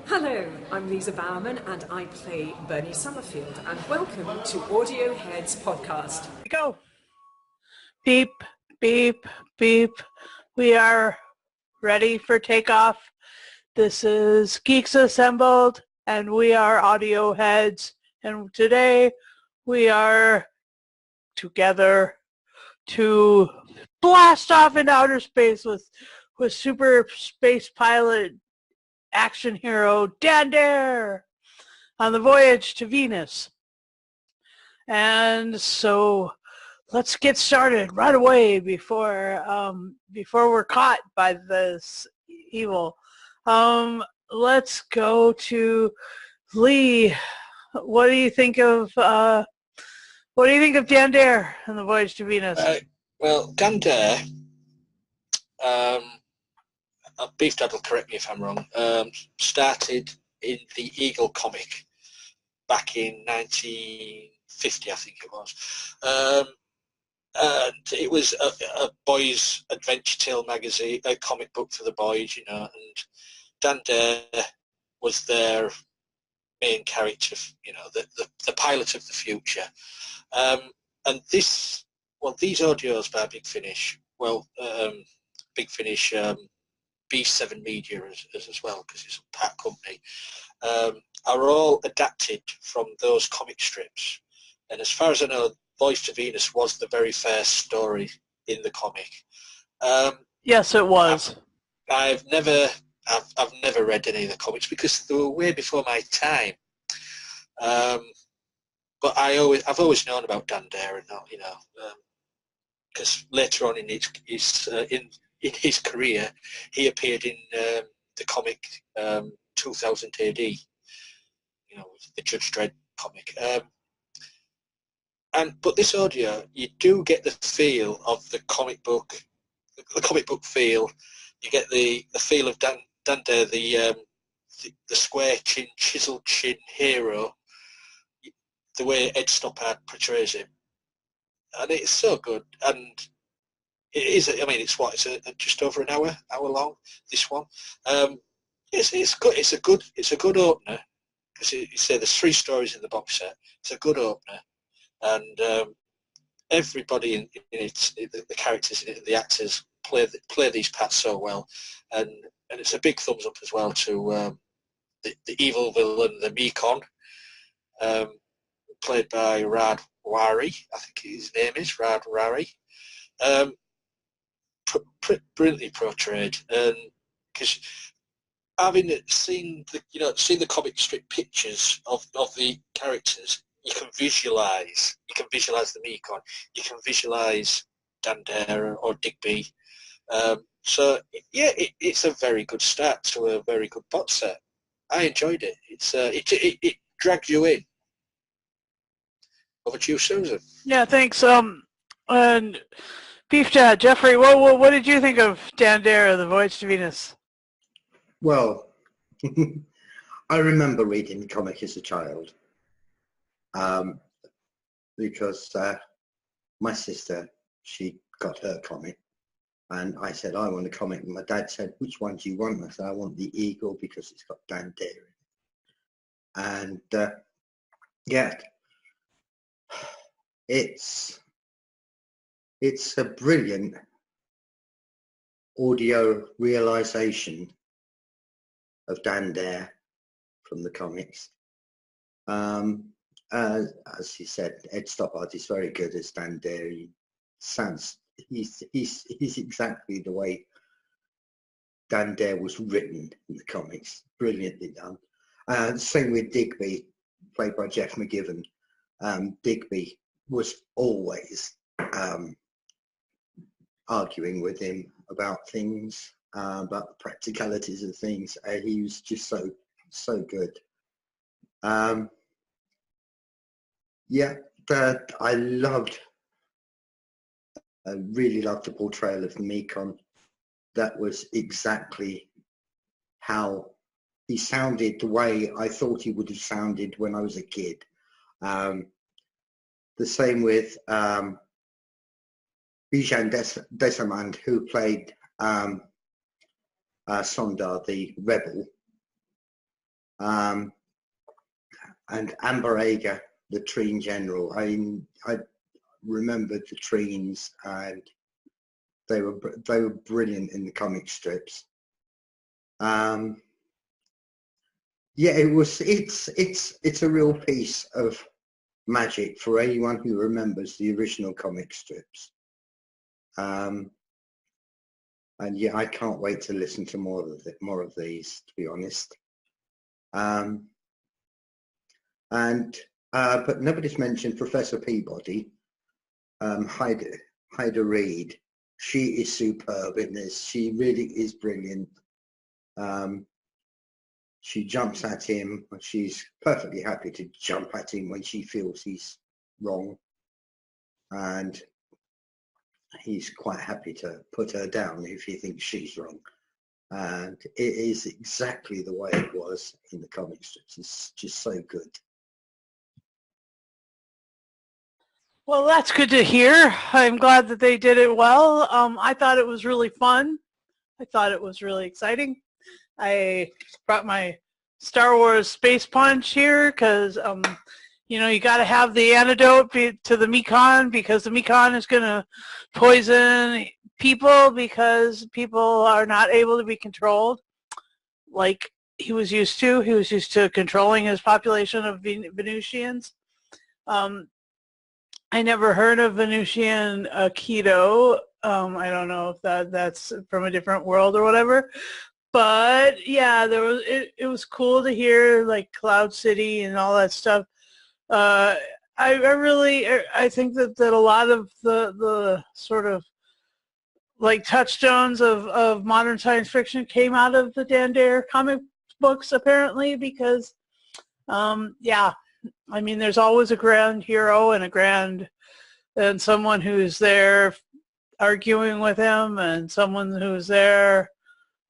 Hello, I'm Lisa Bowerman and I play Bernie Summerfield, and welcome to Audio Heads podcast. Go. Beep, beep, beep. We are ready for takeoff. This is Geeks Assembled and we are Audio Heads, and today we are together to blast off into outer space with super space pilot action hero Dan Dare on the Voyage to Venus. And so let's get started right away before we're caught by this evil. Let's go to Lee. What do you think of Dan Dare and the Voyage to Venus? Well, Dan Dare, Beef Dad will correct me if I'm wrong, started in the Eagle comic back in 1950, I think it was. And it was a boys' adventure tale magazine, a comic book for the boys, you know, and Dan Dare was their main character, you know, the pilot of the future. And these audios by Big Finish, Big Finish, B7 Media as well, because it's a part company, are all adapted from those comic strips. And as far as I know, Voyage to Venus was the very first story in the comic. Yes, it was. I've never read any of the comics because they were way before my time. But I've always known about Dan Dare, and you know, because later on in his career, he appeared in the comic 2000 AD, you know, the Judge Dredd comic. But this audio, you do get the feel of the comic book feel. You get the feel of Dan Dare, the square chin, chiseled chin hero, the way Ed Stoppard portrays him, and it's so good. And it is. I mean, it's just over an hour long. This one, it's good. It's a good opener because you say there's 3 stories in the box set. It's a good opener, and everybody in it, the characters in it, the actors play these parts so well, and it's a big thumbs up as well to the evil villain, the Mekon, played by Rad Wari, I think his name is Rad Wari. Brilliantly portrayed, and because having seen the comic strip pictures of the characters, you can visualize the Mekon, you can visualize Dan Dare or Digby. So yeah, it's a very good start to a very good box set. I enjoyed it. It dragged you in. Over to you, Susan. Yeah, thanks. And Beef Dad, Jeffrey, what did you think of Dan Dare, the Voyage to Venus? Well, I remember reading the comic as a child, because my sister, she got her comic, and I said, I want a comic, and my dad said, which one do you want? I said, I want the Eagle because it's got Dan Dare in it. And yeah, it's a brilliant audio realization of Dan Dare from the comics. As he said, Ed Stoppard is very good as Dan Dare. He's exactly the way Dan Dare was written in the comics. Brilliantly done. Same with Digby, played by Jeff McGivern. Digby was always arguing with him about things, about the practicalities of things. He was just so good. Yeah, but I really loved the portrayal of the Mekon. That was exactly how he sounded, the way I thought he would have sounded when I was a kid. The same with Bijan Desamand, who played Sondar, the rebel. and Amber Ager, the Treen General. I remembered the Treens, and they were brilliant in the comic strips. Yeah, it's a real piece of magic for anyone who remembers the original comic strips. And yeah, I can't wait to listen to more of these, to be honest. But nobody's mentioned Professor Peabody, Hyder Reed. She is superb in this. She really is brilliant. She jumps at him. She's perfectly happy to jump at him when she feels he's wrong, and he's quite happy to put her down if he thinks she's wrong. And it is exactly the way it was in the comic strips. It's just so good. Well, that's good to hear. I'm glad that they did it well. I thought it was really fun. I thought it was really exciting. I brought my Star Wars Space Punch here because, you got to have the antidote to the Mekon, because the Mekon is going to poison people because people are not able to be controlled like he was used to. He was used to controlling his population of Venusians. I never heard of Venusian keto. I don't know if that's from a different world or whatever. But yeah, it was cool to hear like Cloud City and all that stuff. I think that a lot of the sort of like touchstones of modern science fiction came out of the Dan Dare comic books, apparently, because yeah, I mean, there's always a grand hero and someone who's there arguing with him, and someone who's there,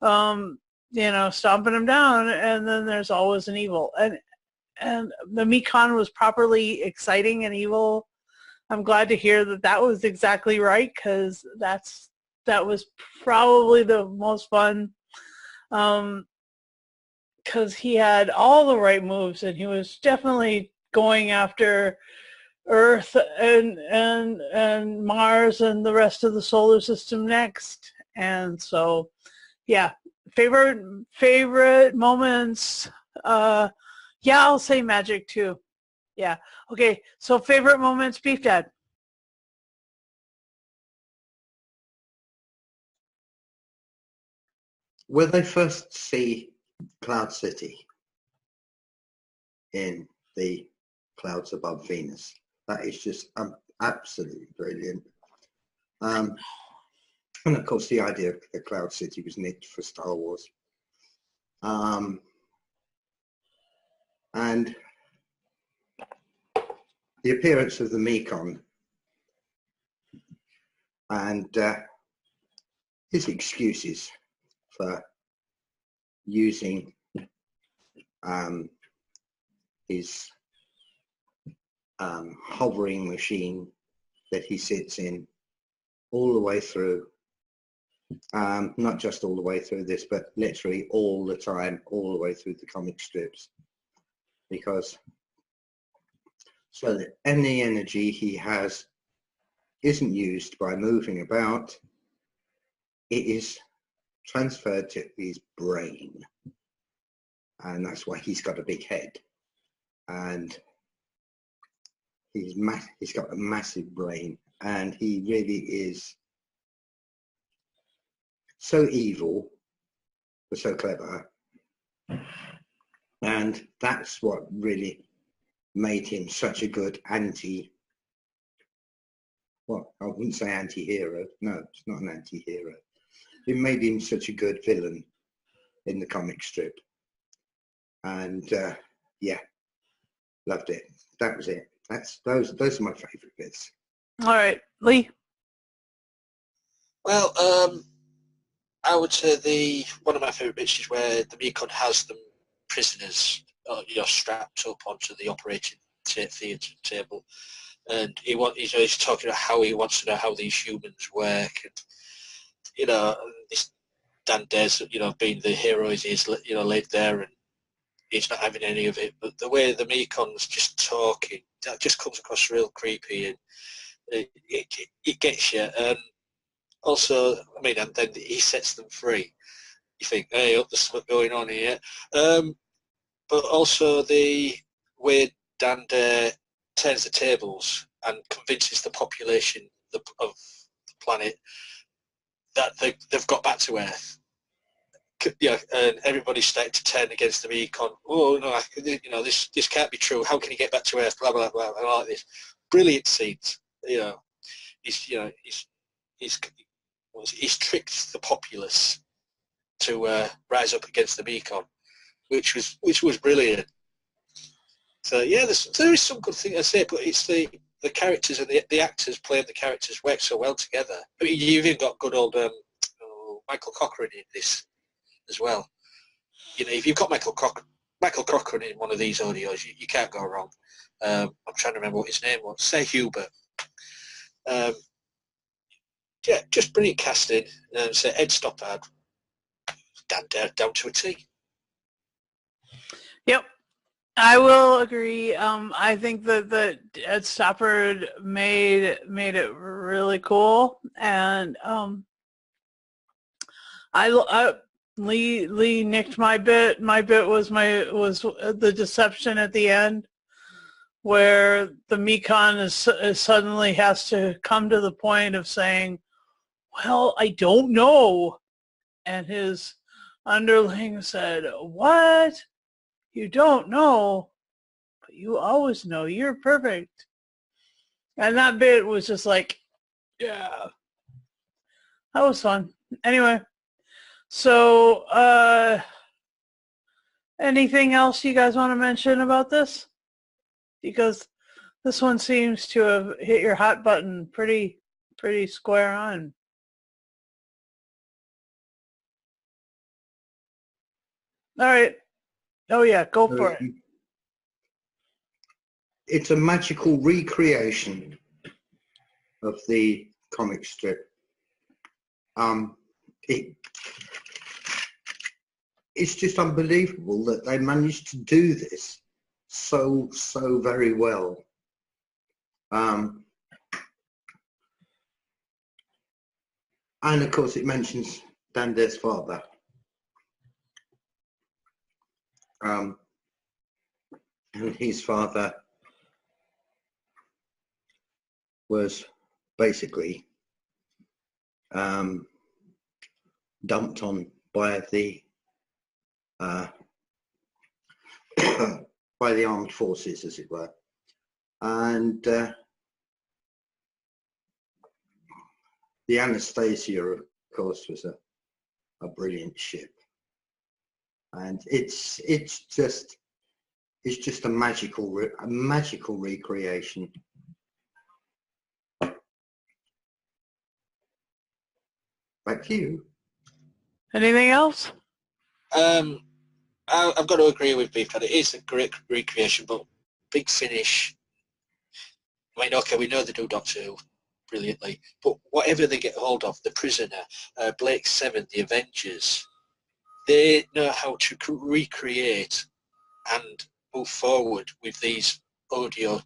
stomping him down, and then there's always an evil. And the Mekon was properly exciting and evil. I'm glad to hear that was exactly right, because that was probably the most fun. Because he had all the right moves, and he was definitely going after Earth and Mars and the rest of the solar system next. And so, yeah, favorite moments. Yeah, I'll say magic too. Yeah. Okay. So favorite moments, Beef Dad. When they first see Cloud City in the clouds above Venus, that is just absolutely brilliant. And of course, the idea of the Cloud City was nicked for Star Wars. And the appearance of the Mekon and his excuses for using his hovering machine that he sits in all the way through, not just all the way through this, but literally all the time, all the way through the comic strips, because so that any energy he has isn't used by moving about, it is transferred to his brain, and that's why he's got a big head, and he's got a massive brain, and he really is so evil but so clever, and that's what really made him such a good I wouldn't say anti-hero. No, it's not an anti-hero. It made him such a good villain in the comic strip. And yeah, loved it. That was it. Those are my favourite bits. All right, Lee. Well, I would say one of my favourite bits is where the Mekon has them prisoners, strapped up onto the operating theatre table, and he's talking about how he wants to know how these humans work, and this Dan Dare's being the hero he is, laid there, and he's not having any of it. But the way the Mekon's just talking, that just comes across real creepy, and it gets you. And also, I mean, and then he sets them free. You think, hey, up, there's something going on here. But also the way Dan turns the tables and convinces the population of the planet that they've got back to Earth. Yeah, and everybody's starting to turn against the Mekon. Oh no, this can't be true. How can he get back to Earth? Blah blah blah. I like this. Brilliant scenes. He's tricked the populace to rise up against the Mekon, which was brilliant. So yeah, there is some good thing I say, but it's the characters and the actors playing the characters work so well together. I mean, you've even got good old Michael Cochrane in this as well. If you've got Michael Cochrane in one of these audios, you can't go wrong. I'm trying to remember what his name was. Say Hubert. Yeah, just brilliant casting. So Ed Stoppard, down to a T. Yep, I will agree. I think that Ed Stoppard made it really cool, and Lee nicked my bit. My bit was the deception at the end, where the Mekon is suddenly has to come to the point of saying, well, I don't know. And his underling said, what? You don't know, but you always know. You're perfect. And that bit was just like, yeah. That was fun. Anyway, so anything else you guys want to mention about this? Because this one seems to have hit your hot button pretty square on. All right. Oh yeah, go for it. It's a magical recreation of the comic strip. It's just unbelievable that they managed to do this so very well. And of course it mentions Dander's father. And his father was basically dumped on by the by the armed forces, as it were, and the Anastasia, of course, was a brilliant ship, and it's just a magical recreation. Back to you. Anything else? I've got to agree with Beef that it is a great recreation, but Big Finish, I mean, okay, we know they do Doctor Who brilliantly, but whatever they get hold of, The Prisoner, Blake 7, The Avengers, they know how to recreate and move forward with these audio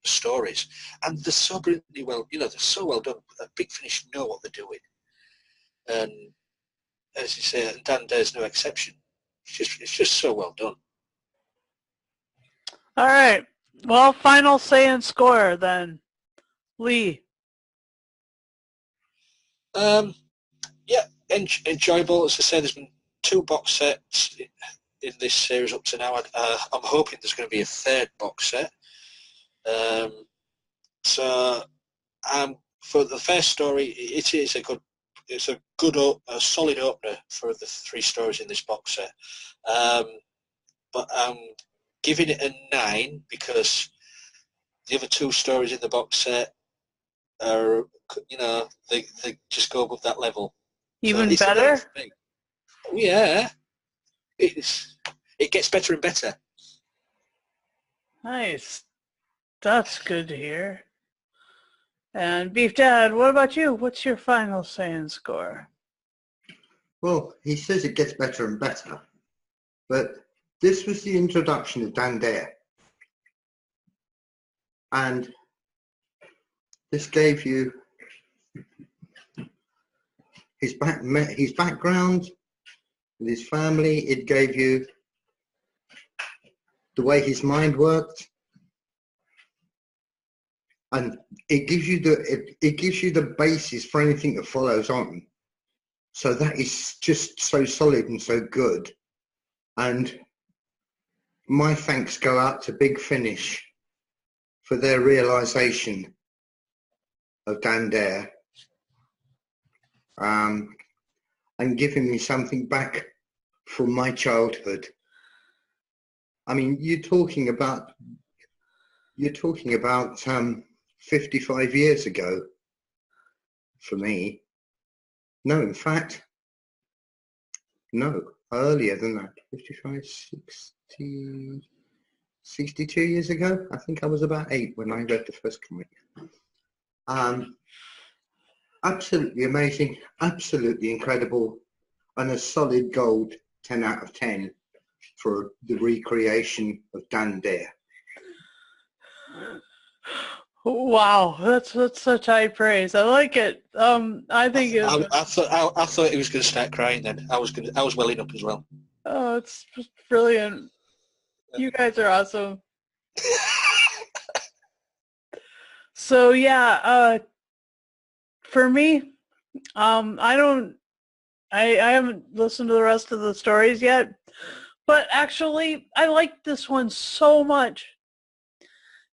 stories. And they're so brilliantly well, they're so well done. Big Finish know what they're doing. And as you say, Dan Dare's no exception. It's just so well done. All right. Well, final say and score then. Lee. Yeah, enjoyable. As I say, there's been 2 box sets in this series up to now. I'm hoping there's going to be a 3rd box set. So for the first story, it's a solid opener for the 3 stories in this box set. But I'm giving it a 9 because the other 2 stories in the box set are, they just go above that level. Even better? Oh, yeah. It gets better and better. Nice. That's good to hear. And Beef Dad, what about you? What's your final say and score? Well, he says it gets better and better, but this was the introduction of Dan Dare. And this gave you his background, with his family. It gave you the way his mind worked, and it gives you the basis for anything that follows on. So that is just so solid and so good. And my thanks go out to Big Finish for their realization of Dan Dare, and giving me something back from my childhood. I mean, you're talking about 55 years ago for me. No, in fact, no, earlier than that. 55, 60, 62 years ago. I think I was about 8 when I read the first comic. Absolutely amazing, absolutely incredible, and a solid gold 10 out of 10 for the recreation of Dan Dare. Wow, that's such high praise. I like it. I think I thought he was going to start crying. Then I was welling up as well. Oh, it's just brilliant. You guys are awesome. So yeah, for me, I haven't listened to the rest of the stories yet, but actually I liked this one so much.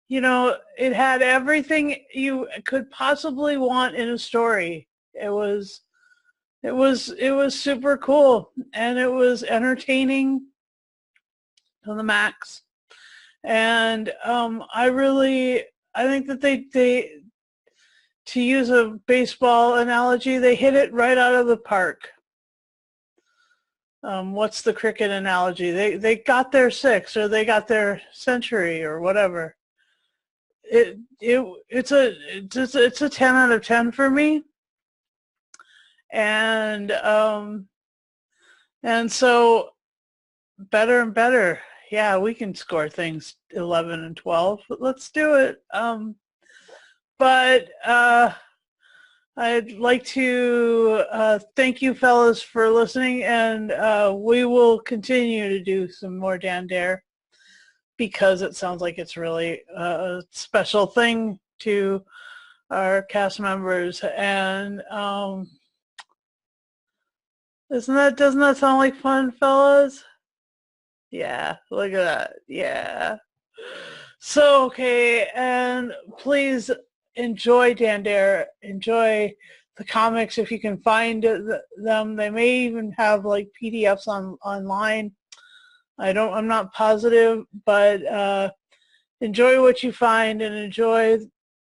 You know, it had everything you could possibly want in a story. It was super cool, and it was entertaining to the max. And I think that they to use a baseball analogy, they hit it right out of the park. What's the cricket analogy? They got their 6, or they got their century, or whatever. It's a 10 out of 10 for me. And so better and better. Yeah, we can score things 11 and 12. Let's do it. But I'd like to thank you fellas for listening, and we will continue to do some more Dan Dare, because it sounds like it's really a special thing to our cast members. And doesn't that sound like fun, fellas? Yeah, look at that. Yeah. So, okay, and please enjoy Dan Dare. Enjoy the comics if you can find them. They may even have like PDFs online. I'm not positive, but enjoy what you find, and enjoy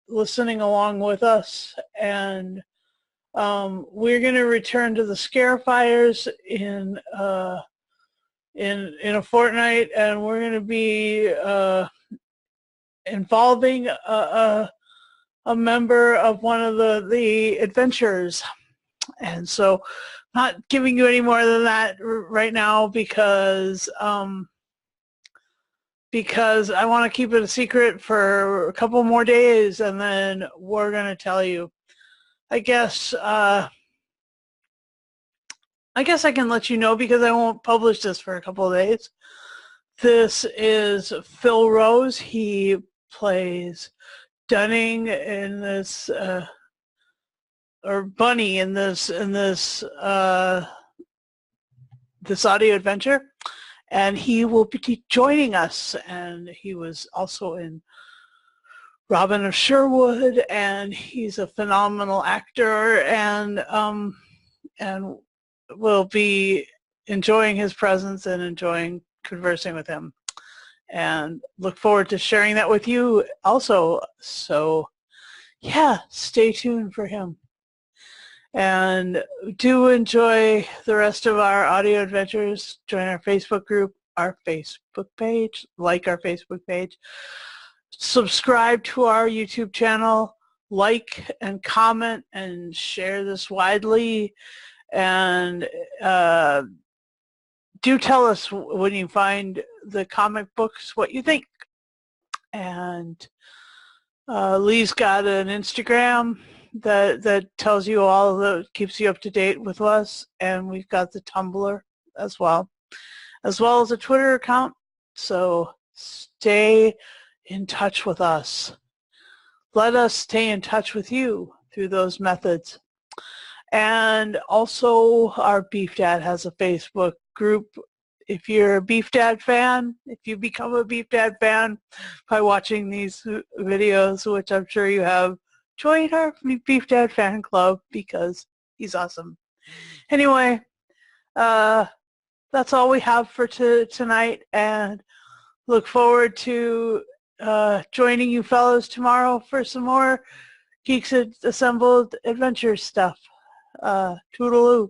listening along with us. And we're going to return to the Scarefires in a fortnight, and we're going to be involving a member of one of the adventures. And so not giving you any more than that right now, because I want to keep it a secret for a couple more days, and then we're going to tell you. I guess I can let you know, because I won't publish this for a couple of days. This is Phil Rose. He plays Dunning in this, or Bunny in this audio adventure, and he will be joining us. And he was also in Robin of Sherwood, and he's a phenomenal actor, and we'll be enjoying his presence and enjoying conversing with him, and look forward to sharing that with you also. So yeah, stay tuned for him, and do enjoy the rest of our audio adventures. Join our Facebook group, our Facebook page, like our Facebook page, subscribe to our YouTube channel, like and comment and share this widely, and do tell us when you find the comic books what you think. And Lee's got an Instagram that tells you all the, keeps you up to date with us, and we've got the Tumblr as well as a Twitter account. So stay in touch with us. Let us stay in touch with you through those methods. And also our Beef Dad has a Facebook group. If you're a Beef Dad fan, if you become a Beef Dad fan by watching these videos, which I'm sure you have, join our Beef Dad fan club because he's awesome. Anyway, that's all we have for tonight, and look forward to joining you fellows tomorrow for some more Geeks Assembled Adventure stuff. Toodaloo.